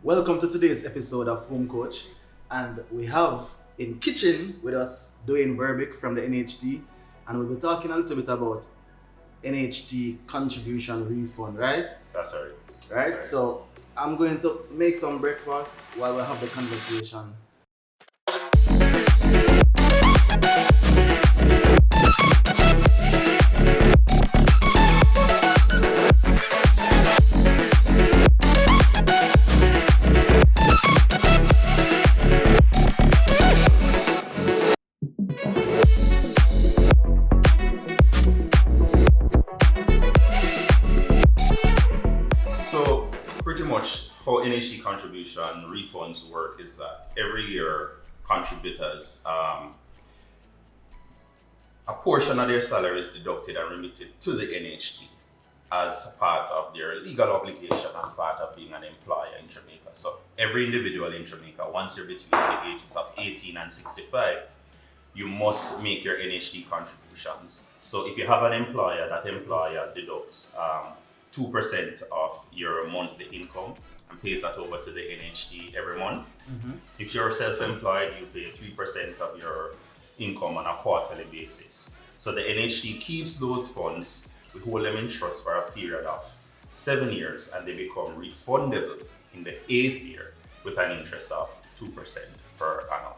Welcome to today's episode of Home Coach, and we have in kitchen with us Dwayne Berbick from the NHT, and we'll be talking a little bit about NHT Contribution Refund, right? That's right. Right. That's So I'm going to make some breakfast while we have the conversation. So pretty much how NHT contribution refunds work is that every year contributors a portion of their salary is deducted and remitted to the NHT as part of their legal obligation as part of being an employer in Jamaica. So every individual in Jamaica, once you're between the ages of 18 and 65, you must make your NHT contributions. So if you have an employer, that employer deducts 2% of your monthly income and pays that over to the NHT every month. If you're self-employed, you pay 3% of your income on a quarterly basis. So the NHT keeps those funds, we hold them in trust for a period of 7 years, and they become refundable in the 8th year with an interest of 2% per annum.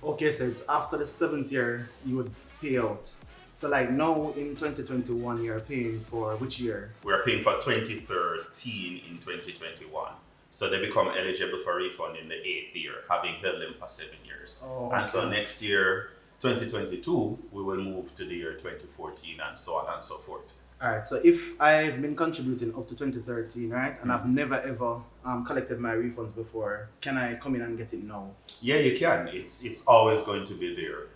Okay, so it's after the 7th year you would pay out. So like now in 2021 you're paying for which year? We're paying for 2013 in 2021. So they become eligible for refund in the 8th year, having held them for 7 years. Oh, And so okay. next year, 2022, we will move to the year 2014 and so on and so forth. Alright, so if I've been contributing up to 2013, right, and I've never ever collected my refunds before, can I come in and get it now? Yeah, you can. It's always going to be there.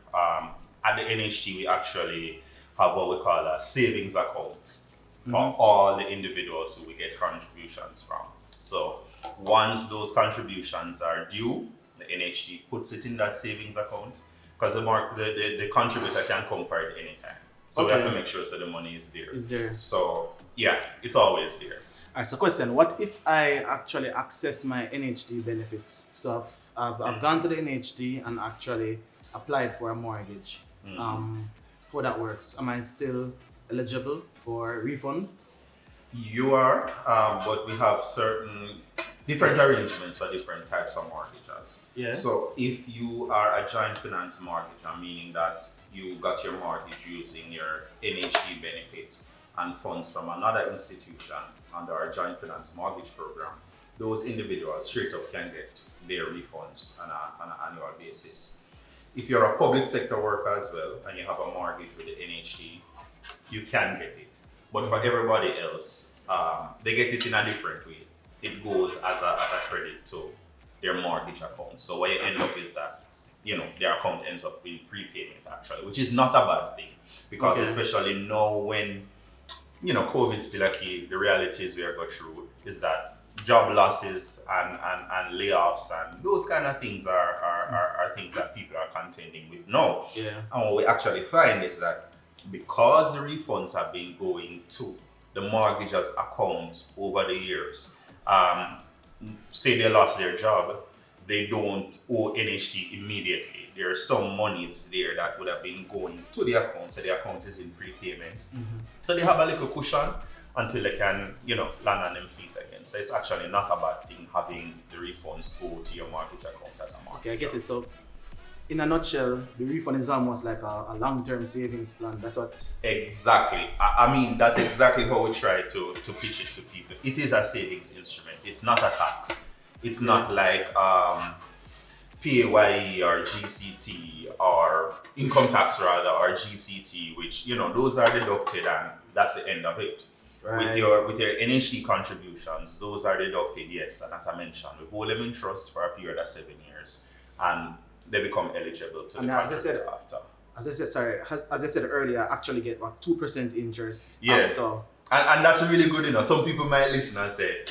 At the NHT, we actually have what we call a savings account for all the individuals who we get contributions from. So once those contributions are due, the NHT puts it in that savings account because the contributor can come for it anytime. So we have to make sure that the money is there. Is there? So yeah, it's always there. Alright, so question, what if I actually access my NHT benefits? So I've gone to the NHT and actually applied for a mortgage. How that works? Am I still eligible for refund? You are, but we have certain different arrangements for different types of mortgages. Yeah. So if you are a joint finance mortgage, meaning that you got your mortgage using your NHT benefit and funds from another institution under our joint finance mortgage program, those individuals straight up can get their refunds on an annual basis. If you're a public sector worker as well and you have a mortgage with the NHT, you can get it. But for everybody else, they get it in a different way. It goes as a credit to their mortgage account. So what you end up is that, their account ends up in prepayment actually, which is not a bad thing. Because especially now when, COVID's still a key, the realities we are going through is that job losses and layoffs and those kind of things are things that people are contending with now. Yeah. And what we actually find is that because the refunds have been going to the mortgagor's account over the years, say they lost their job, they don't owe NHT immediately. There are some monies there that would have been going to the account, so the account is in prepayment. So they have a little cushion until they can, land on them feet again. So it's actually not a bad thing having the refunds go to your mortgage account as a mortgage. Okay, I get it. So in a nutshell, the refund is almost like a long-term savings plan. That's what. Exactly. I mean, that's exactly how we try to pitch it to people. It is a savings instrument. It's not a tax. It's not like PAYE or GCT or income tax rather or GCT, which those are deducted and that's the end of it. Right. With your NHT contributions, those are deducted, yes, and as I mentioned, we hold them in trust for a period of 7 years, and they become eligible to And the as I said, after. As I said earlier, I actually get 2% interest after. And that's really good, Some people might listen and say,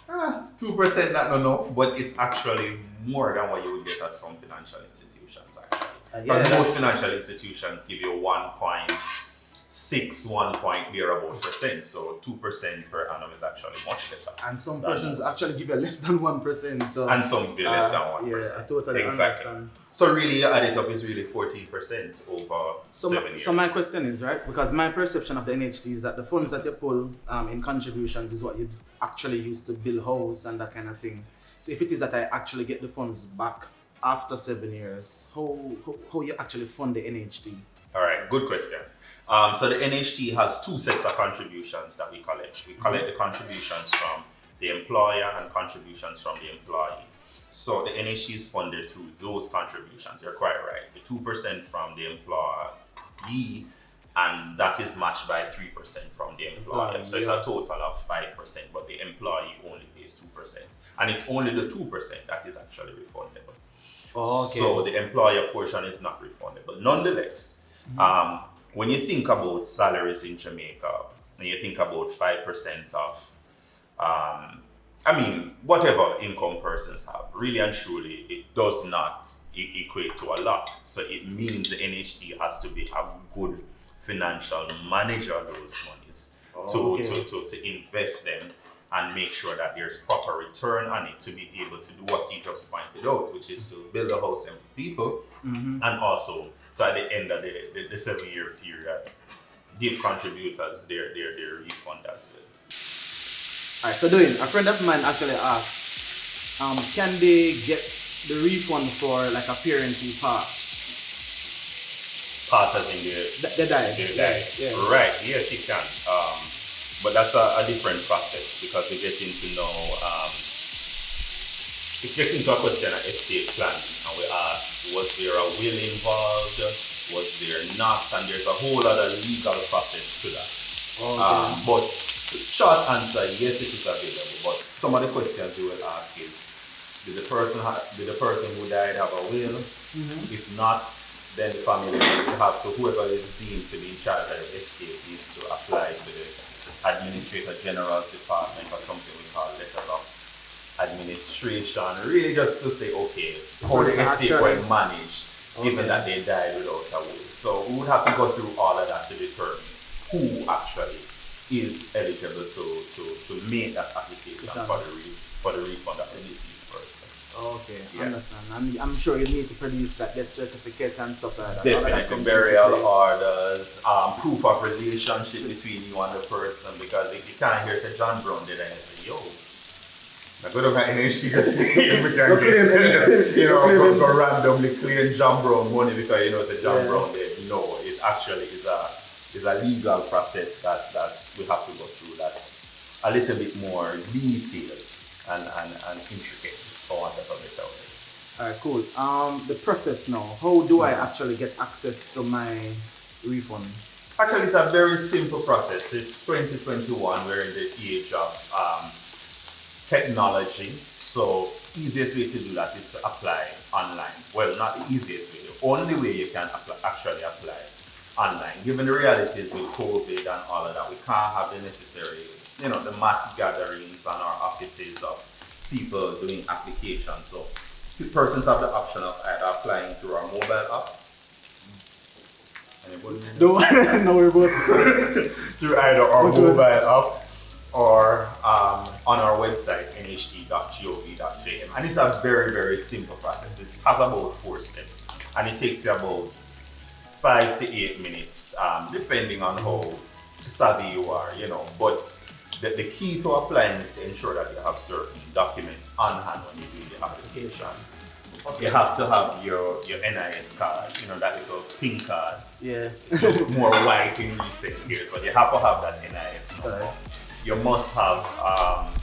2% not enough, but it's actually more than what you would get at some financial institutions, actually. But most financial institutions give you 1.6 6 1 point thereabout percent. So 2% per annum is actually much better. And some persons actually give you less than 1%. So and some give you less than 1%. Yeah, I totally understand. So really, you add it up is really 14% over 7 years. So my question is, right, because my perception of the NHT is that the funds that you pull in contributions is what you actually use to build house and that kind of thing. So if it is that I actually get the funds back after 7 years, how you actually fund the NHT? All right, good question. So the NHT has 2 sets of contributions that we collect. We collect the contributions from the employer and contributions from the employee. So the NHT is funded through those contributions. You're quite right. The 2% from the employee, and that is matched by 3% from the employer. So it's a total of 5%, but the employee only pays 2%. And it's only the 2% that is actually refundable. Oh, okay. So the employer portion is not refundable. Nonetheless, when you think about salaries in Jamaica, and you think about 5% of whatever income persons have, really and truly, it does not equate to a lot. So it means the NHT has to be a good financial manager of those monies to invest them and make sure that there's proper return on it to be able to do what you just pointed out, which is to build a house for people and also to, at the end of the 7-year period, give contributors their refund as well. Alright, so Dwayne, a friend of mine actually asked, can they get the refund for like a parent who passed? Pass as in they died. Yeah. Right, yes you can. But that's a different process because we get into it gets into a question of estate planning, and we ask, was there a will involved? Was there not? And there's a whole other legal process to that. But the short answer, yes, it is available. But some of the questions we will ask is, did the person who died have a will? If not, then the family will have to, whoever is deemed to be in charge of the estate needs to apply to the Administrator General's Department for something we call letters of administration, really just to say, okay, how the estate were managed, given that they died without a will. So we would have to go through all of that to determine who actually is eligible to make that application for the refund of the deceased person. Okay, understand. And I'm sure you need to produce that death certificate and stuff like that. Definitely, burial orders, proof of relationship between you and the person, because if you can't hear say John Brown did and you say, yo, I go to my NHT to see if we can get, go randomly claim John Brown money because say John Brown did. No, it actually is a legal process that we have to go through that's a little bit more detailed and intricate. Alright, cool. The process now. How do I actually get access to my refund? Actually, it's a very simple process. It's 2021. We're in the age of technology. So, easiest way to do that is to apply online. Well, not the easiest way. The only way you can actually apply online. Given the realities with COVID and all of that, we can't have the necessary, the mass gatherings on our offices of people doing applications. So persons have the option of either applying through our mobile app. No, we're both through either our mobile app or on our website, nht.gov.jm. And it's a very, very simple process. It has about 4 steps and it takes you about 5 to 8 minutes, depending on how savvy you are, but the key to applying is to ensure that you have certain documents on hand when you do the application. You have to have your NIS card, that little pink card. Yeah. More white in recent years, but you have to have that NIS number. You must have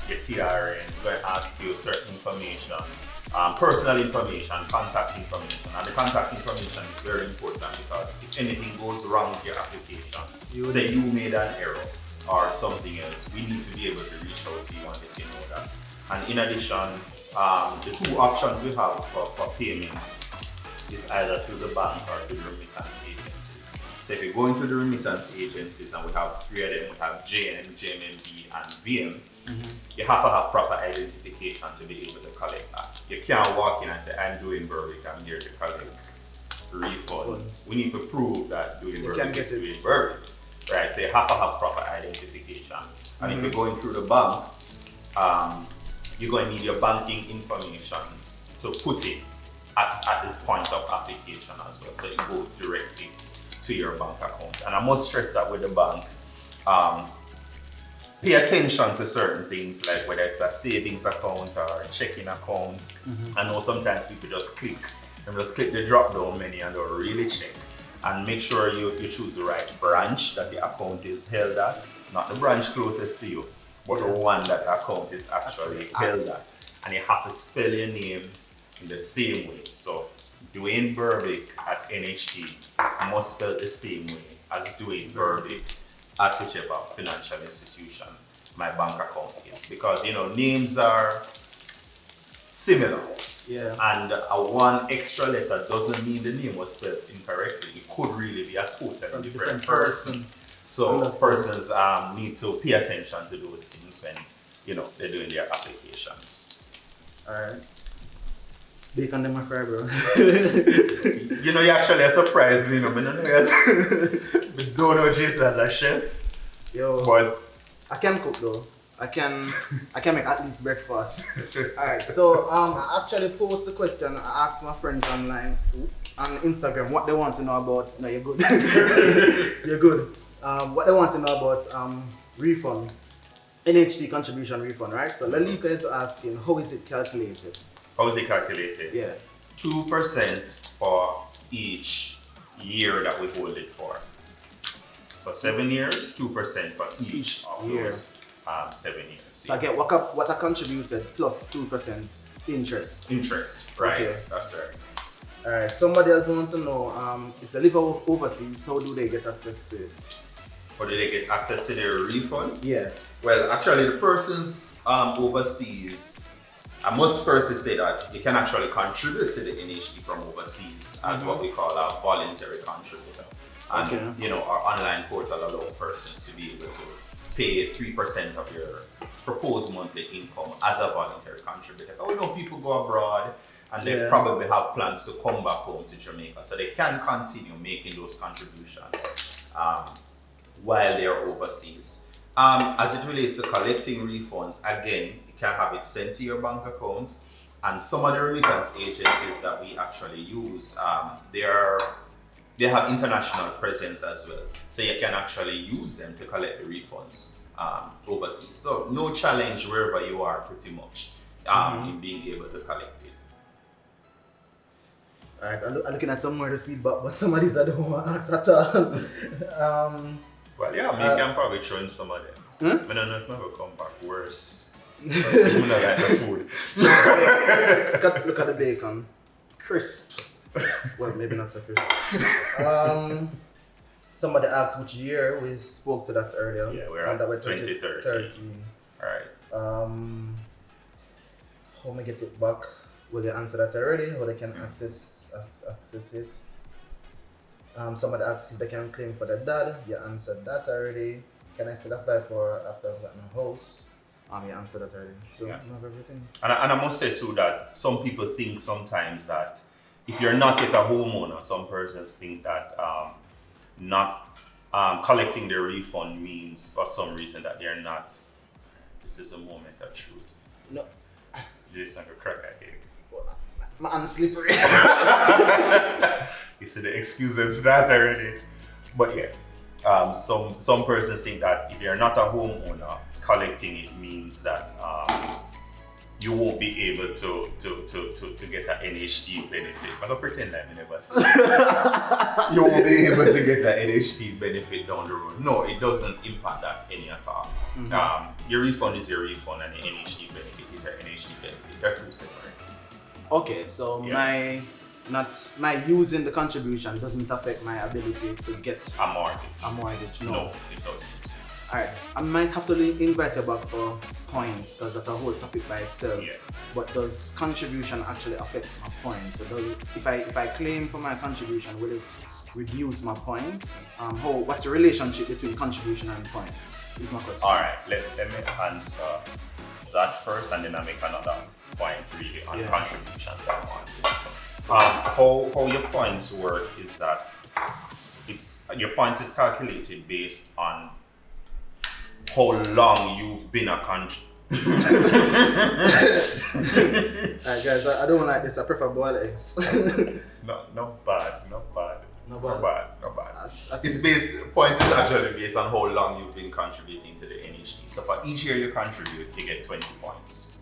your TRN. We're going to ask you certain information, personal information, contact information. And the contact information is very important because if anything goes wrong with your application, say you made an error or something else, we need to be able to reach out to you and let you know that. And in addition, the 2 options we have for payment is either through the bank or through the remittance agencies. So if you go into the remittance agencies, and we have 3 of them, we have JN, JMMB, and VM, you have to have proper identification to be able to collect that. You can't walk in and say, I'm Dwayne Berbick, I'm here to collect refunds. We need to prove that Dwayne Berbick is Dwayne Berbick. right? So you have to have proper identification. And if you're going through the bank, you're going to need your banking information to put it at the point of application as well. So it goes directly to your bank account. And I must stress that with the bank, pay attention to certain things, like whether it's a savings account or a checking account. I know sometimes people just click the drop down menu and don't really check. And make sure you choose the right branch that the account is held at, not the branch closest to you, but the one that the account is actually held at. And you have to spell your name in the same way. So Dwayne Berbick at NHT must spell the same way as Dwayne Berbick at whichever financial institution my bank account is. Because names are similar. Yeah. And one extra letter doesn't mean the name was spelled incorrectly. It could really be a totally different person. So persons need to pay attention to those things when they're doing their applications. Alright. Bacon them my fry, bro. You actually surprised me, but don't know Jason as a chef. Yo. But I can cook though. I can make at least breakfast. Alright, so I actually posed the question. I asked my friends online on Instagram what they want to know about. No, you're good. You're good. What they want to know about refund, NHT contribution refund, right? So Lalika is asking, how is it calculated? how is it calculated? Yeah. 2% for each year that we hold it for. So 7 years, 2% for each of those 7 years. So I get what I contributed plus 2% interest. Interest, right? Okay. That's right. Alright, somebody else wants to know if they live overseas, how do they get access to it? Or do they get access to their refund? Yeah. Well, actually, the persons overseas, I must first say that you can actually contribute to the NHT from overseas as what we call a voluntary contributor. And our online portal allows persons to be able to pay 3% of your proposed monthly income as a voluntary contributor. We know people go abroad and they probably have plans to come back home to Jamaica, so they can continue making those contributions while they are overseas. As it relates to collecting refunds, again, you can have it sent to your bank account, and some of the remittance agencies that we actually use, they have international presence as well, so you can actually use them to collect the refunds overseas. So no challenge wherever you are, pretty much, in being able to collect it. Alright, I'm looking at some more of the feedback, but some of these I don't want to answer at all. Well, yeah, you can probably throw in some of them. I don't know if never come back worse. I don't like the food. Look at the bacon. Crisp. Well, maybe not so crisp. Somebody asked which year. We spoke to that earlier. Yeah, we're at 2013. Alright. How may get it back? Will they answer that already? Or they can access it? Somebody asked if they can claim for the dad. You answered that already. Can I still apply for after I've gotten a house? You answered that already. So you have everything. And I must say too that some people think sometimes that if you're not yet a homeowner, some persons think that not collecting their refund means for some reason that they're not. This is a moment of truth. No. Just like a crack at it. My hand's slippery. You see the excuses that already. But yeah, some persons think that if you're not a homeowner, collecting it means that you won't be able to get an NHT benefit. I'm gonna pretend like I never said that. You won't be able to get an NHT benefit down the road. No, it doesn't impact that any at all. Your refund is your refund, and the NHT benefit is your NHT benefit. They're two separate things. Okay, so my using the contribution doesn't affect my ability to get a mortgage. A mortgage, no. No, it doesn't. Alright, I might have to invite you back for points because that's a whole topic by itself. Yeah. But does contribution actually affect my points? So if I claim for my contribution, will it reduce my points? What's the relationship between contribution and points? Is my question. Alright, let me answer that first, and then I make another point really on contributions and mortgage. How your points work is that your points is calculated based on how long you've been a country. Alright guys, I don't like this. I prefer boiled eggs. Not bad. It's Points is actually based on how long you've been contributing to the NHT. So for each year you contribute, you get 20 points.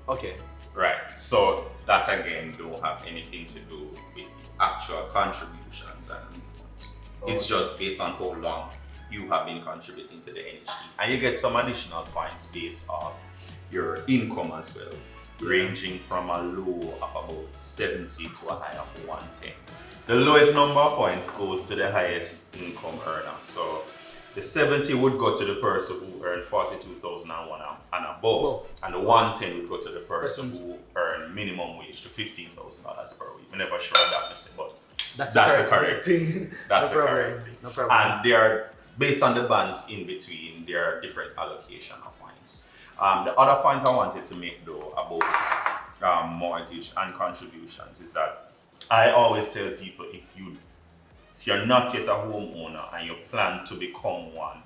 Okay. Right. So that again don't have anything to do with the actual contributions and refunds. It's just based on how long you have been contributing to the NHT. And you get some additional points based off your income as well, ranging from a low of about 70 to a high of 110. The lowest number of points goes to the highest income earner. So the 70 would go to the person who earned 42,001 and above, and the 110 would go to the person who earned minimum wage to $15,000 per week. We never sure that, but that's the correct thing. That's the correct thing. No problem. And they are based on the bands in between. There are different allocation of points. The other point I wanted to make though about mortgage and contributions is that I always tell people if you're not yet a homeowner and you plan to become one,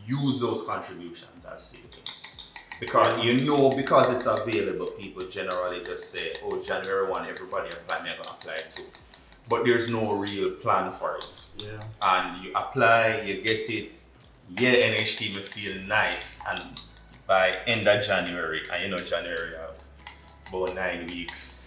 use those contributions as savings. Because it's available, people generally just say, oh, January 1, everybody apply, I'm going to apply too. But there's no real plan for it. Yeah. And you apply, you get it, yeah, NHT may feel nice, and by end of January, and January have about 9 weeks.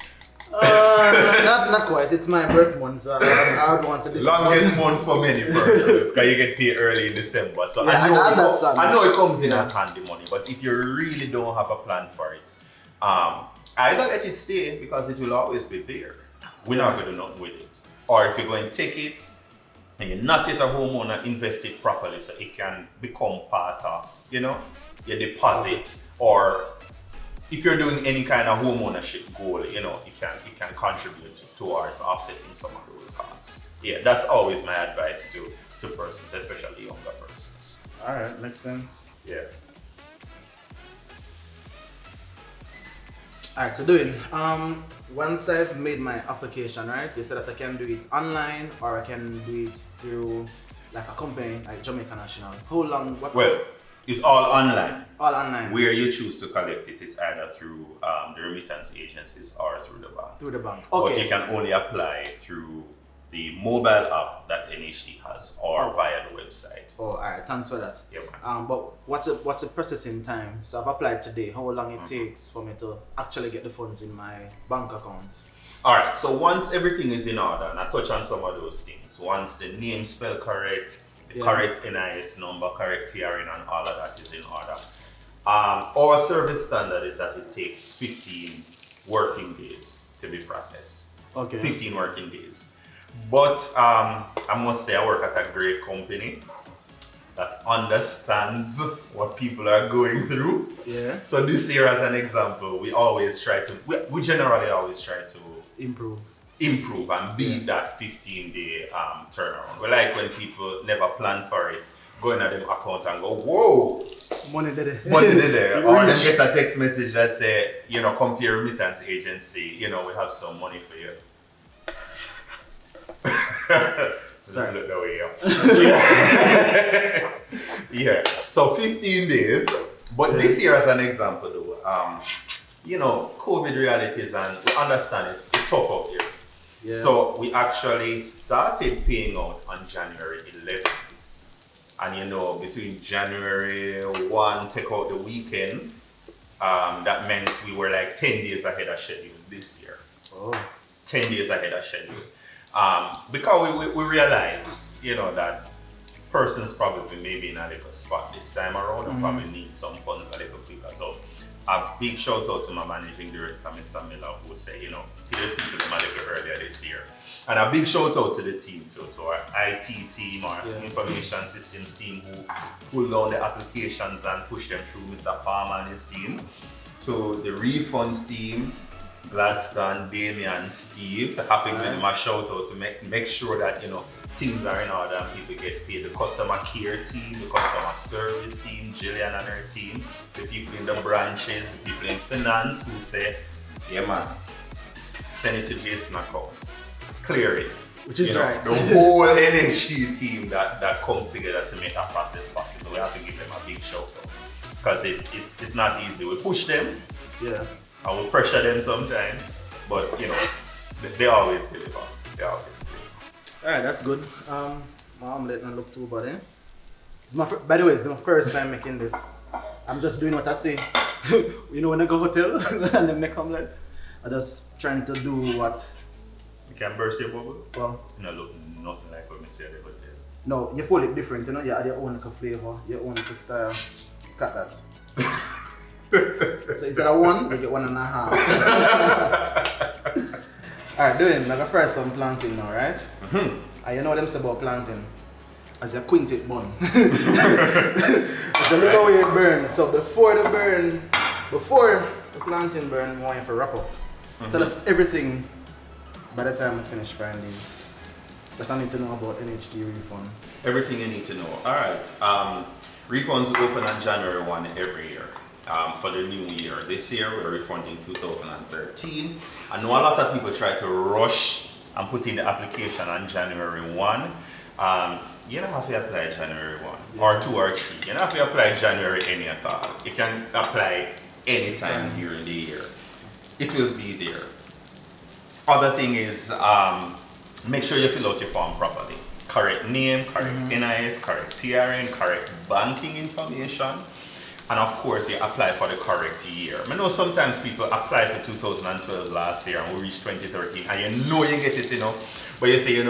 Not quite. It's my birth month, so I would want to do longest month for many persons, because you get paid early in December. So yeah, I know it comes in as handy money, but if you really don't have a plan for it, either let it stay because it will always be there. We're not going to do nothing with it. Or if you're going to take it and you're not yet a homeowner, invest it properly so it can become part of, your deposit. Or if you're doing any kind of homeownership goal, it can contribute towards offsetting some of those costs. Yeah, that's always my advice to persons, especially younger persons. All right, makes sense. Yeah. All right, so doing once I've made my application, right? You said that I can do it online or I can do it through like a company like Jamaica National. How long? Well, it's all online. All online. Where you choose to collect it is either through the remittance agencies or through the bank. Through the bank. Okay. But you can only apply through the mobile app that NHT has or via the website. Oh, all right. Thanks for that. Yeah, man. But what's the processing time? So I've applied today. How long it takes for me to actually get the funds in my bank account? All right. So once everything is in order, and I touch on some of those things. Once the name spelled correct, the correct NIS number, correct TRN, and all of that is in order. Our service standard is that it takes 15 working days to be processed. Okay. 15 working days. But I must say I work at a great company that understands what people are going through. Yeah. So this year, as an example, we generally always try to improve and beat that 15-day turnaround. We like when people never plan for it, go in at the account and go, whoa, money did it. Or then get a text message that say, come to your remittance agency, we have some money for you. Just look the way up. Yeah. So 15 days. But this year, as an example, though, COVID realities, and we understand it's tough out here. Yeah. So we actually started paying out on January 11th. And between January 1, take out the weekend, that meant we were like 10 days ahead of schedule this year. Oh. 10 days ahead of schedule. Because we realize, that persons probably maybe in a little spot this time around and probably need some funds a little quicker. So a big shout out to my managing director, Mr. Miller, who said, pay the people them a little earlier this year. And a big shout out to the team, to our IT team, our information systems team, who pulled down the applications and pushed them through, Mr. Palmer and his team, to the refunds team, Gladstone, Damian, Steve. Happy with them a shout out to make sure that things are in order and people get paid. The customer care team, the customer service team, Jillian and her team, the people in the branches, the people in finance who say, yeah man, send it to Jason account. clear it. Which is right. The whole NHT team that comes together to make that process possible. We have to give them a big shout out. Because it's not easy. We push them. Yeah. And we pressure them sometimes. But they always deliver. They always deliver. Alright, that's good. My omelette don't look too bad, eh? By the way, it's my first time making this. I'm just doing what I say. When I go hotel and then make omelette, I'm just trying to do what. You can burst your bubble? Well, Look nothing like what I say at the hotel. No, you fold it different, you add your own flavor, your own style. Cut that. So instead of one, you get 1.5. Alright, doing like first some planting now, right? Mm-hmm. And you know them say about planting. As you quint it bun. So look how it burns. So before the planting burn, we want you to wrap up. Tell us everything by the time we finish frying these that I need to know about NHT refund. Everything you need to know. Alright. Refunds open on January 1 every year. For the new year. This year we're refunding 2013. I know a lot of people try to rush and put in the application on January 1. You don't have to apply January 1 or 2 or 3. You don't have to apply January any at all. You can apply anytime during the year. It will be there. Other thing is make sure you fill out your form properly. Correct name, correct NIS, correct TRN, correct banking information. And of course, you apply for the correct year. I know sometimes people apply for 2012 last year and we reach 2013 and you get it, but you say,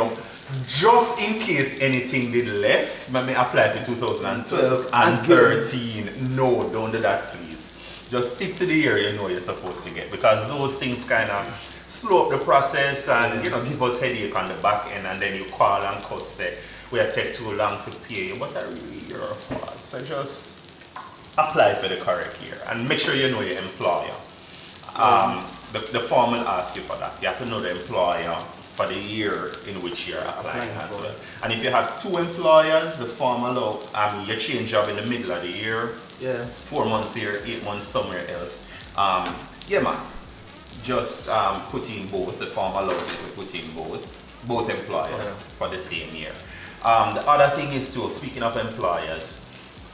just in case anything did left, let me apply to 2012 and 13. No, don't do that, please. Just stick to the year you're supposed to get, because those things kind of slow up the process and give us headache on the back end, and then you call and cuss say, we take too long to pay you, but that's really your fault. So just apply for the correct year and make sure you know your employer. The form will ask you for that. You have to know the employer for the year in which you're applying as well. And if you have 2 employers, the form allows you change job in the middle of the year. 4 months here, 8 months somewhere else. Just put in both. The form allows you to put in both employers for the same year. The other thing is too, speaking of employers,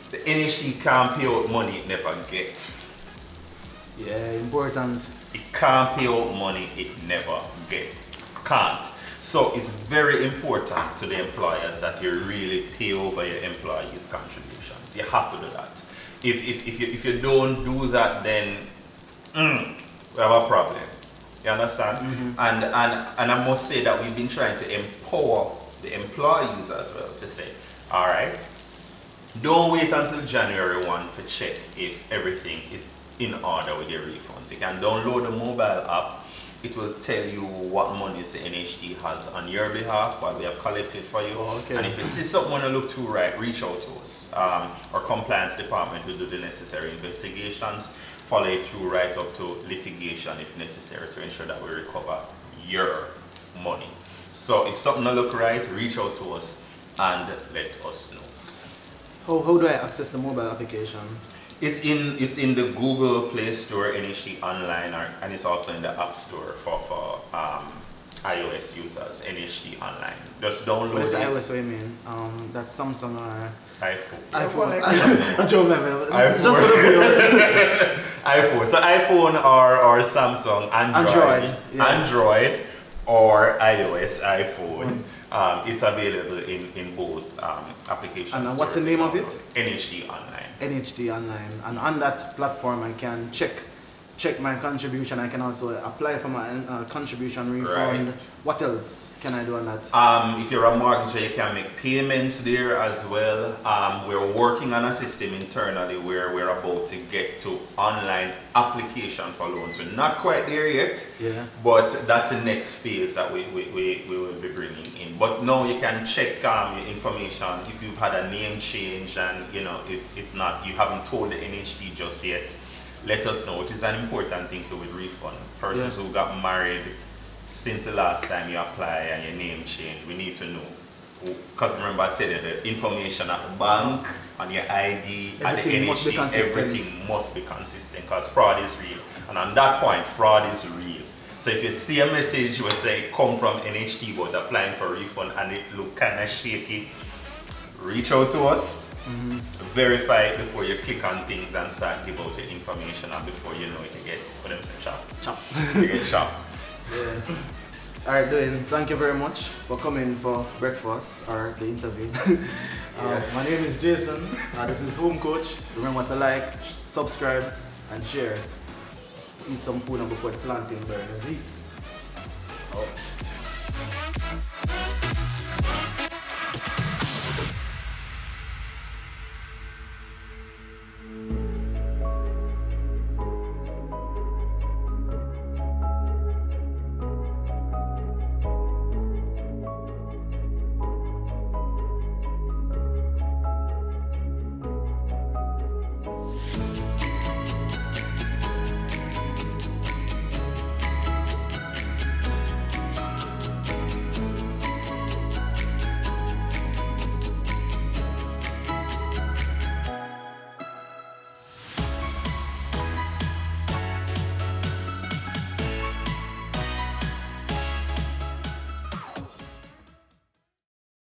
the NHT can't pay out money it never gets. Yeah, important. It can't pay out money it never gets. Can't. So it's very important to the employers that you really pay over your employees' contributions. You have to do that. If you don't do that, then we have a problem. You understand? And I must say that we've been trying to empower the employees as well to say, alright, don't wait until January 1 to check if everything is in order with your refunds. You can download the mobile app. It will tell you what monies the NHT has on your behalf, what we have collected for you. And if you see something want to look too right, reach out to us. Our compliance department will do the necessary investigations, follow it through right up to litigation if necessary to ensure that we recover your money. So if something don't look right, reach out to us and let us know. How do I access the mobile application? It's in the Google Play Store, NHT Online, and it's also in the App Store for iOS users, NHT Online. Just download What is it. iOS, what do you mean? That's Samsung or iPhone. iPhone. iPhone. So iPhone or Samsung, Android or iOS iPhone. It's available in both applications. And what's the name of it? NHT Online. NHT Online. And on that platform, I can check my contribution. I can also apply for my contribution refund. Right. What else can I do on that? If you're a mortgager, you can make payments there as well. We're working on a system internally where we're about to get to online application for loans. We're not quite there yet, but that's the next phase that we will be bringing in. But now you can check your information if you've had a name change and it's not, you haven't told the NHT just yet. Let us know. It is an important thing to with refund. Persons who got married since the last time you apply and your name changed, we need to know. Because remember I tell you, the information at the bank, on your ID, at the NHT, everything must be consistent because fraud is real. And on that point, fraud is real. So if you see a message where say come from NHT but applying for refund and it look kind of shaky, reach out to us, verify it before you click on things and start give out your information, and before you know it you get what them say chop. You get chop. Yeah. Alright, Dwayne, thank you very much for coming for breakfast or the interview. My name is Jason, this is Home Coach. Remember to like, subscribe, and share. Eat some food and before the planting burns. Eat. Oh.